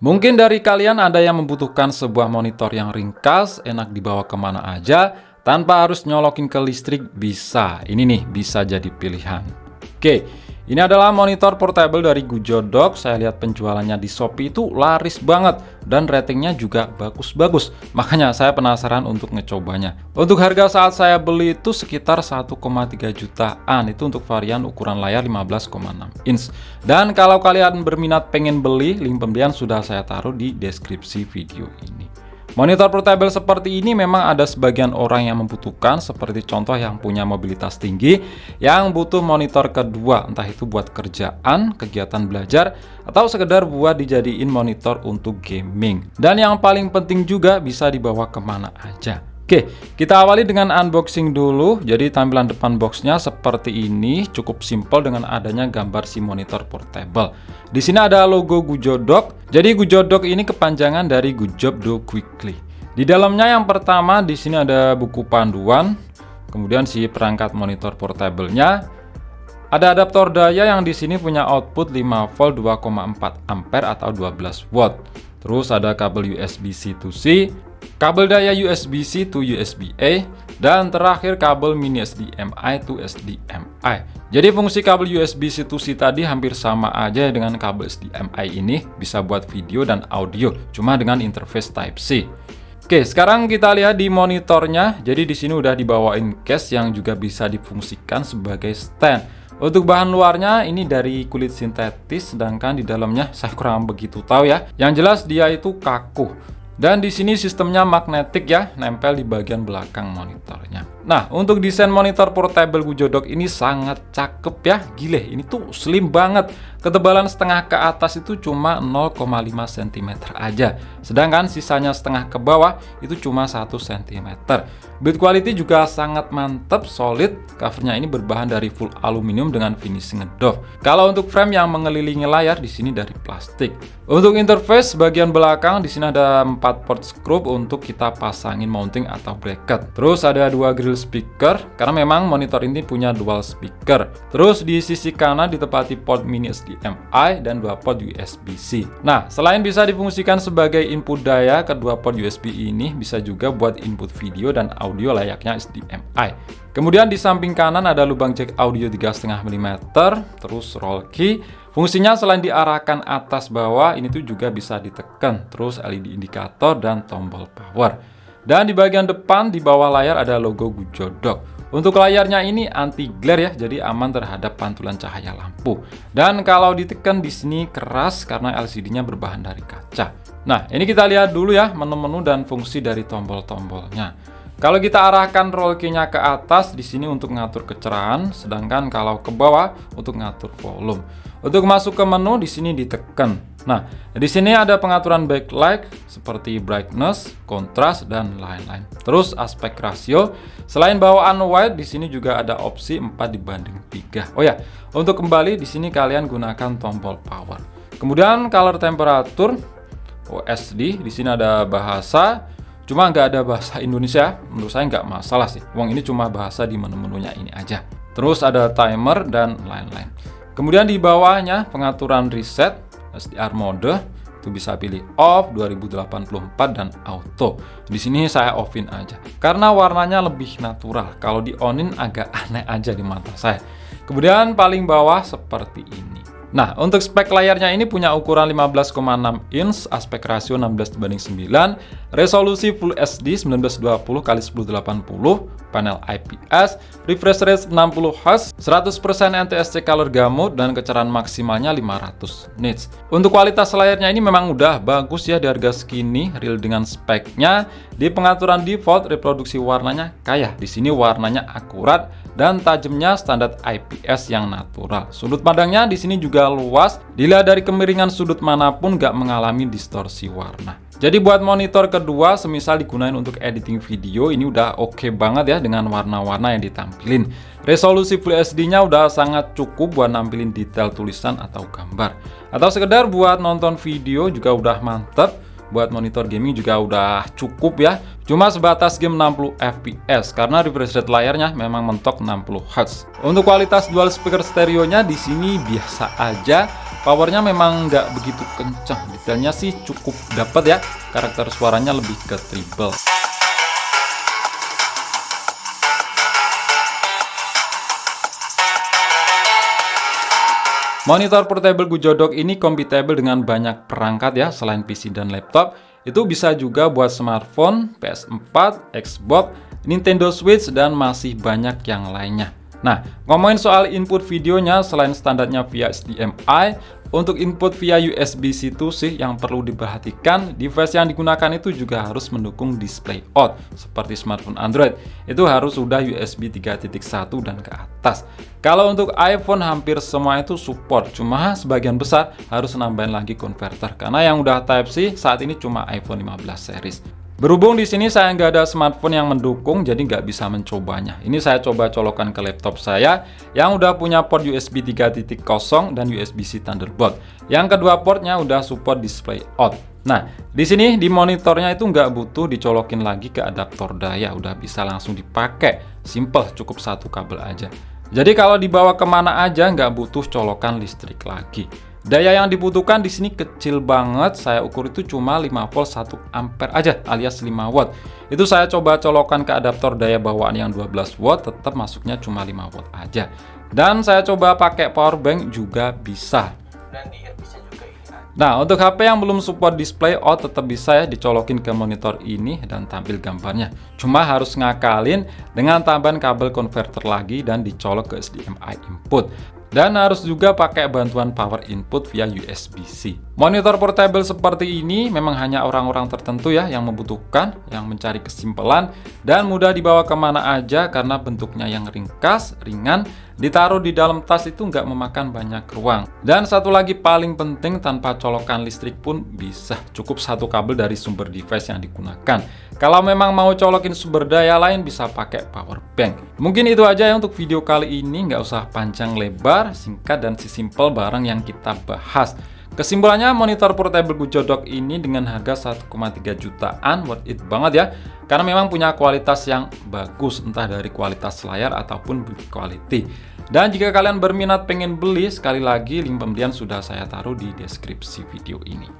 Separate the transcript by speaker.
Speaker 1: Mungkin dari kalian ada yang membutuhkan sebuah monitor yang ringkas, enak dibawa kemana aja, tanpa harus nyolokin ke listrik. Bisa, ini nih bisa jadi pilihan. Oke, ini adalah monitor portable dari Gujodok. Saya lihat penjualannya di Shopee itu laris banget dan ratingnya juga bagus-bagus. Makanya saya penasaran untuk ngecobanya. Untuk harga saat saya beli itu sekitar 1,3 jutaan. Itu untuk varian ukuran layar 15,6 inch. Dan kalau kalian berminat pengen beli, link pembelian sudah saya taruh di deskripsi video ini. Monitor portable seperti ini memang ada sebagian orang yang membutuhkan, seperti contoh yang punya mobilitas tinggi, yang butuh monitor kedua, entah itu buat kerjaan, kegiatan belajar, atau sekedar buat dijadiin monitor untuk gaming. Dan yang paling penting juga bisa dibawa kemana aja. Oke, kita awali dengan unboxing dulu. Jadi tampilan depan boxnya seperti ini, cukup simpel dengan adanya gambar si monitor portable. Di sini ada logo Gujodok. Jadi Gujodok ini kepanjangan dari Good Job Do Quickly. Di dalamnya yang pertama di sini ada buku panduan, kemudian si perangkat monitor portable-nya. Ada adaptor daya yang di sini punya output 5 volt 2,4 ampere atau 12 watt. Terus ada kabel USB-C to C, kabel daya USB-C to USB-A, dan terakhir kabel mini HDMI to HDMI. Jadi fungsi kabel USB-C to C tadi hampir sama aja dengan kabel HDMI ini, bisa buat video dan audio, cuma dengan interface Type-C. Oke, sekarang kita lihat di monitornya. Jadi di sini udah dibawain case yang juga bisa difungsikan sebagai stand. Untuk bahan luarnya ini dari kulit sintetis, sedangkan di dalamnya saya kurang begitu tahu ya. Yang jelas dia itu kaku. Dan di sini sistemnya magnetik ya, nempel di bagian belakang monitornya. Nah, untuk desain monitor portable Gujodok ini sangat cakep ya. Gile, ini tuh slim banget. Ketebalan setengah ke atas itu cuma 0,5 cm aja. Sedangkan sisanya setengah ke bawah itu cuma 1 cm. Build quality juga sangat mantap, solid. Covernya ini berbahan dari full aluminium dengan finishing ngedoff. Kalau untuk frame yang mengelilingi layar di sini dari plastik. Untuk interface bagian belakang di sini ada 4 port screw untuk kita pasangin mounting atau bracket. Terus ada 2 grill speaker karena memang monitor ini punya dual speaker. Terus di sisi kanan ditempati port mini HDMI dan 2 port USB-C. Nah, selain bisa difungsikan sebagai input daya, kedua port USB ini bisa juga buat input video dan audio layaknya HDMI. Kemudian di samping kanan ada lubang jack audio 3,5 mm, terus roll key. Fungsinya selain diarahkan atas bawah, ini tuh juga bisa ditekan, terus LED indikator dan tombol power. Dan di bagian depan di bawah layar ada logo Gujodok. Untuk layarnya ini anti glare ya, jadi aman terhadap pantulan cahaya lampu. Dan kalau ditekan di sini keras karena LCD-nya berbahan dari kaca. Nah, ini kita lihat dulu ya menu-menu dan fungsi dari tombol-tombolnya. Kalau kita arahkan roll key-nya ke atas di sini untuk ngatur kecerahan, sedangkan kalau ke bawah untuk ngatur volume. Untuk masuk ke menu di sini ditekan. Nah, di sini ada pengaturan backlight seperti brightness, kontras dan lain-lain. Terus aspek rasio. Selain bawaan wide, di sini juga ada opsi 4:3. Oh ya, untuk kembali di sini kalian gunakan tombol power. Kemudian color temperature, OSD, di sini ada bahasa. Cuma nggak ada bahasa Indonesia, menurut saya nggak masalah sih. Wong ini cuma bahasa di menu-menunya ini aja. Terus ada timer dan lain-lain. Kemudian di bawahnya pengaturan reset, HDR mode, itu bisa pilih off, 2084 dan auto. Di sini saya offin aja, karena warnanya lebih natural. Kalau di onin agak aneh aja di mata saya. Kemudian paling bawah seperti ini. Nah, untuk spek layarnya ini punya ukuran 15,6 inch, aspek rasio 16:9, resolusi Full HD 1920x1080, panel IPS, refresh rate 60 Hz, 100% NTSC color gamut, dan kecerahan maksimalnya 500 nits. Untuk kualitas layarnya ini memang udah bagus ya di harga segini, real dengan speknya. Di pengaturan default, reproduksi warnanya kayak di sini warnanya akurat dan tajamnya standar IPS yang natural. Sudut pandangnya di sini juga luas, dilihat dari kemiringan sudut manapun nggak mengalami distorsi warna. Jadi buat monitor kedua, semisal digunain untuk editing video, ini udah oke banget ya dengan warna-warna yang ditampilin. Resolusi Full HD-nya udah sangat cukup buat nampilin detail tulisan atau gambar. Atau sekedar buat nonton video juga udah mantep. Buat monitor gaming juga udah cukup ya. Cuma sebatas game 60 fps karena refresh rate layarnya memang mentok 60 Hz. Untuk kualitas dual speaker stereonya di sini biasa aja. Powernya memang nggak begitu kencang, detailnya sih cukup dapat ya, karakter suaranya lebih ke treble. Monitor portable Gujodok ini compatible dengan banyak perangkat ya, selain PC dan laptop. Itu bisa juga buat smartphone, PS4, Xbox, Nintendo Switch, dan masih banyak yang lainnya. Nah, ngomongin soal input videonya, selain standarnya via HDMI, untuk input via USB-C itu sih yang perlu diperhatikan, device yang digunakan itu juga harus mendukung display out, seperti smartphone Android. Itu harus sudah USB 3.1 dan ke atas. Kalau untuk iPhone hampir semua itu support, cuma sebagian besar harus nambahin lagi converter, karena yang udah Type-C saat ini cuma iPhone 15 series. Berhubung di sini saya nggak ada smartphone yang mendukung, jadi nggak bisa mencobanya. Ini saya coba colokan ke laptop saya yang udah punya port USB 3.0 dan USB-C Thunderbolt. Yang kedua portnya udah support display out. Nah, di sini di monitornya itu nggak butuh dicolokin lagi ke adaptor daya, udah bisa langsung dipakai. Simple, cukup satu kabel aja. Jadi kalau dibawa kemana aja nggak butuh colokan listrik lagi. Daya yang dibutuhkan di sini kecil banget, saya ukur itu cuma 5 volt 1 ampere aja alias 5 watt. Itu saya coba colokan ke adaptor daya bawaan yang 12 watt, tetap masuknya cuma 5 watt aja. Dan saya coba pakai power bank juga bisa.
Speaker 2: Dan di earpiece juga ini.
Speaker 1: Nah, untuk HP yang belum support display out tetap bisa ya dicolokin ke monitor ini dan tampil gambarnya. Cuma harus ngakalin dengan tambahan kabel converter lagi dan dicolok ke HDMI input. Dan harus juga pakai bantuan power input via USB-C. Monitor portable seperti ini memang hanya orang-orang tertentu ya yang membutuhkan, yang mencari kesimpelan, dan mudah dibawa kemana aja karena bentuknya yang ringkas, ringan, ditaruh di dalam tas itu nggak memakan banyak ruang. Dan satu lagi paling penting, tanpa colokan listrik pun bisa, cukup satu kabel dari sumber device yang digunakan. Kalau memang mau colokin sumber daya lain bisa pakai power bank. Mungkin itu aja ya untuk video kali ini, nggak usah panjang lebar, singkat dan simple barang yang kita bahas. Kesimpulannya, monitor portable Gujodok ini dengan harga 1,3 jutaan worth it banget ya, karena memang punya kualitas yang bagus, entah dari kualitas layar ataupun build quality. Dan jika kalian berminat pengen beli, sekali lagi link pembelian sudah saya taruh di deskripsi video ini.